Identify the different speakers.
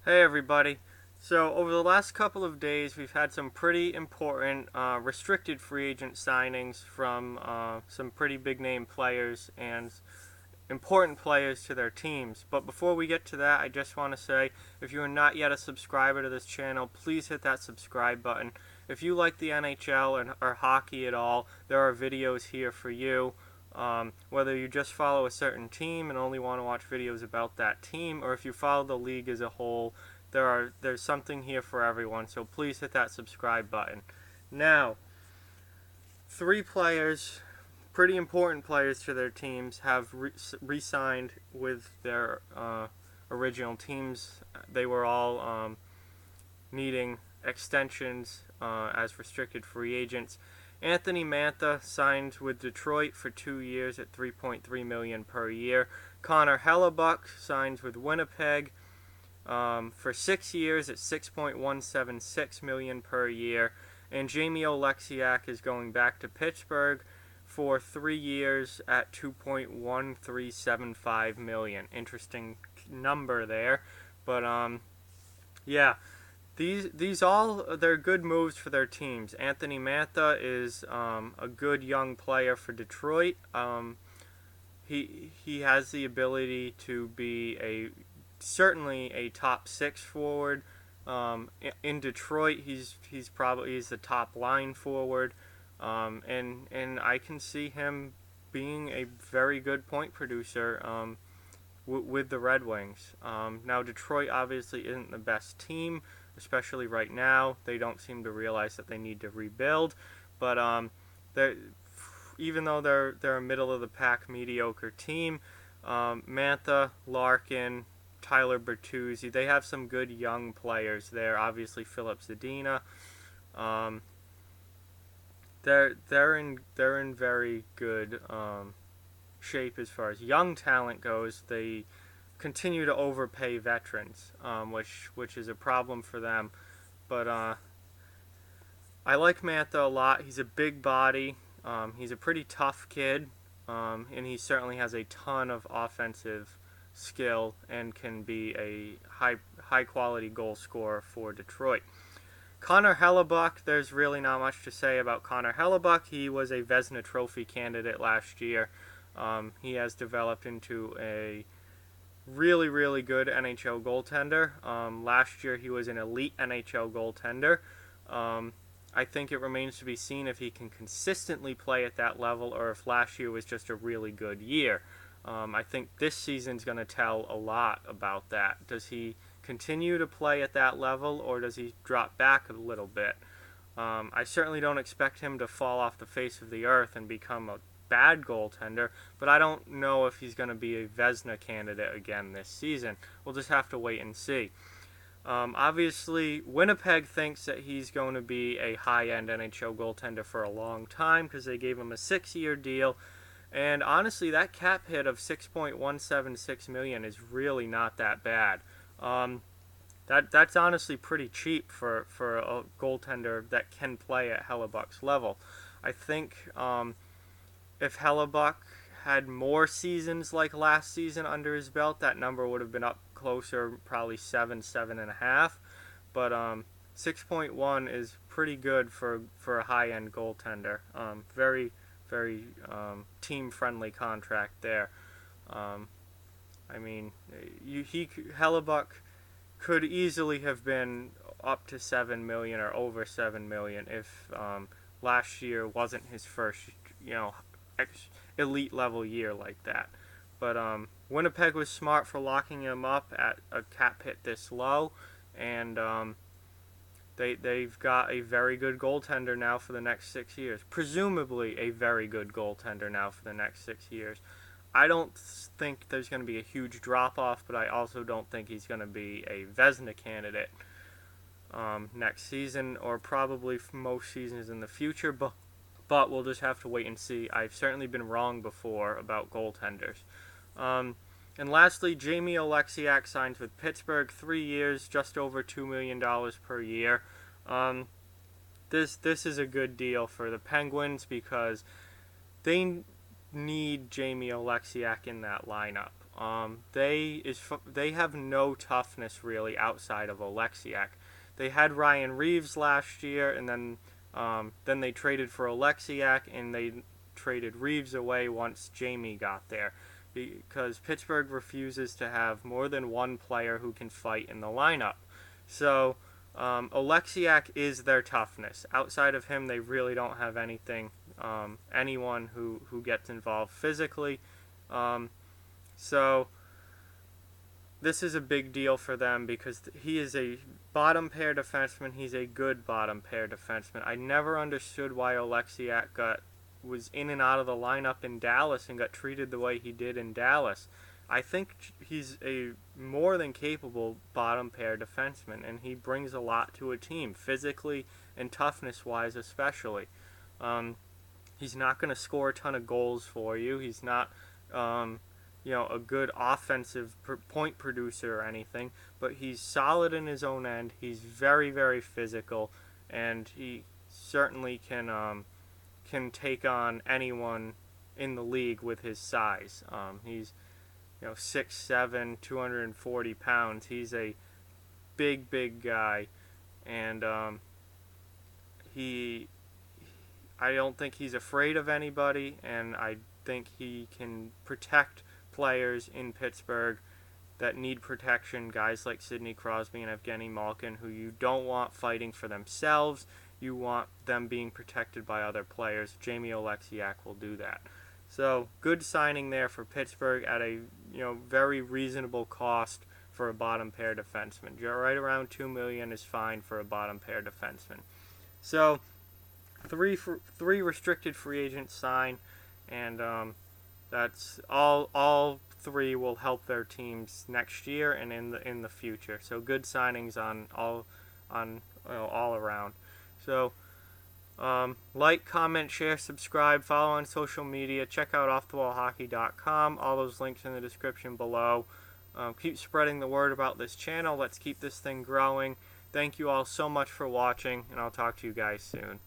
Speaker 1: Hey everybody. So over the last couple of days we've had some pretty important restricted free agent signings from some pretty big name players and important players to their teams. But before we get to that, I just want to say if you are not yet a subscriber to this channel, please hit that subscribe button. If you like the NHL or hockey at all, there are videos here for you. Whether you just follow a certain team and only want to watch videos about that team, or if you follow the league as a whole, there's something here for everyone. So please hit that subscribe button. Now, three players, pretty important players to their teams, have re-signed with their original teams. They were all needing extensions as restricted free agents. Anthony Mantha signed with Detroit for 2 years at $3.3 million per year. Connor Hellebuyck signs with Winnipeg for 6 years at $6.176 million per year. And Jamie Oleksiak is going back to Pittsburgh for 3 years at $2.1375 million. Interesting number there, but yeah. They're good moves for their teams. Anthony Mantha is a good young player for Detroit. He has the ability to be certainly a top six forward. In Detroit, he's the top line forward, and I can see him being a very good point producer with the Red Wings. Now Detroit obviously isn't the best team, especially right now. They don't seem to realize that they need to rebuild, but even though they're a middle of the pack mediocre team, Mantha, Larkin, Tyler Bertuzzi, they have some good young players there. Obviously Philip Zadina. They're in very good shape as far as young talent goes. They continue to overpay veterans, which is a problem for them. But I like Mantha a lot. He's a big body. He's a pretty tough kid, and he certainly has a ton of offensive skill and can be a high quality goal scorer for Detroit. Connor Hellebuyck, there's really not much to say about Connor Hellebuyck. He was a Vezina Trophy candidate last year. He has developed into a really good NHL goaltender. Last year he was an elite NHL goaltender. I think it remains to be seen if he can consistently play at that level or if last year was just a really good year. I think this season's going to tell a lot about that. Does he continue to play at that level or does he drop back a little bit? I certainly don't expect him to fall off the face of the earth and become a bad goaltender, but I don't know if he's going to be a Vezina candidate again this season. We'll just have to wait and see. Obviously, Winnipeg thinks that he's going to be a high-end NHL goaltender for a long time because they gave him a 6-year deal, and honestly, that cap hit of $6.176 million is really not that bad. That's honestly pretty cheap for a goaltender that can play at Hellebuyck's level. I think if Hellebuyck had more seasons like last season under his belt, that number would have been up closer, probably 7.5. But 6.1 is pretty good for a high-end goaltender. Very team-friendly contract there. I mean, Hellebuyck could easily have been up to $7 million or over $7 million if last year wasn't his first, elite level year like that. But Winnipeg was smart for locking him up at a cap hit this low, and they've got a very good goaltender now for the next 6 years. Presumably a very good goaltender now for the next 6 years. I don't think there's going to be a huge drop-off, but I also don't think he's going to be a Vezina candidate next season or probably most seasons in the future, but we'll just have to wait and see. I've certainly been wrong before about goaltenders. And lastly, Jamie Oleksiak signs with Pittsburgh, 3 years, just over $2 million per year. This is a good deal for the Penguins because they need Jamie Oleksiak in that lineup. They have no toughness really outside of Oleksiak. They had Ryan Reeves last year, and then they traded for Oleksiak, and they traded Reeves away once Jamie got there, because Pittsburgh refuses to have more than one player who can fight in the lineup. So Oleksiak is their toughness. Outside of him, they really don't have anyone who gets involved physically. So this is a big deal for them because he is a bottom pair defenseman. He's a good bottom pair defenseman. I never understood why Oleksiak was in and out of the lineup in Dallas and got treated the way he did in Dallas. I think he's a more than capable bottom pair defenseman, and he brings a lot to a team, physically and toughness-wise especially. He's not going to score a ton of goals for you. He's not, a good offensive point producer or anything, but he's solid in his own end. He's very, very physical, and he certainly can take on anyone in the league with his size. He's 6'7", 240 pounds. He's a big, big guy, and I don't think he's afraid of anybody, and I think he can protect players in Pittsburgh that need protection, guys like Sidney Crosby and Evgeny Malkin, who you don't want fighting for themselves. You want them being protected by other players. Jamie Oleksiak will do that. So good signing there for Pittsburgh at a very reasonable cost for a bottom pair defenseman. Right around $2 million is fine for a bottom pair defenseman. So three restricted free agents sign, and that's all three will help their teams next year and in the future. So good signings all around. So like, comment, share, subscribe, follow on social media, check out offthewallhockey.com, all those links in the description below. Keep spreading the word about this channel. Let's keep this thing growing. Thank you all so much for watching, and I'll talk to you guys soon.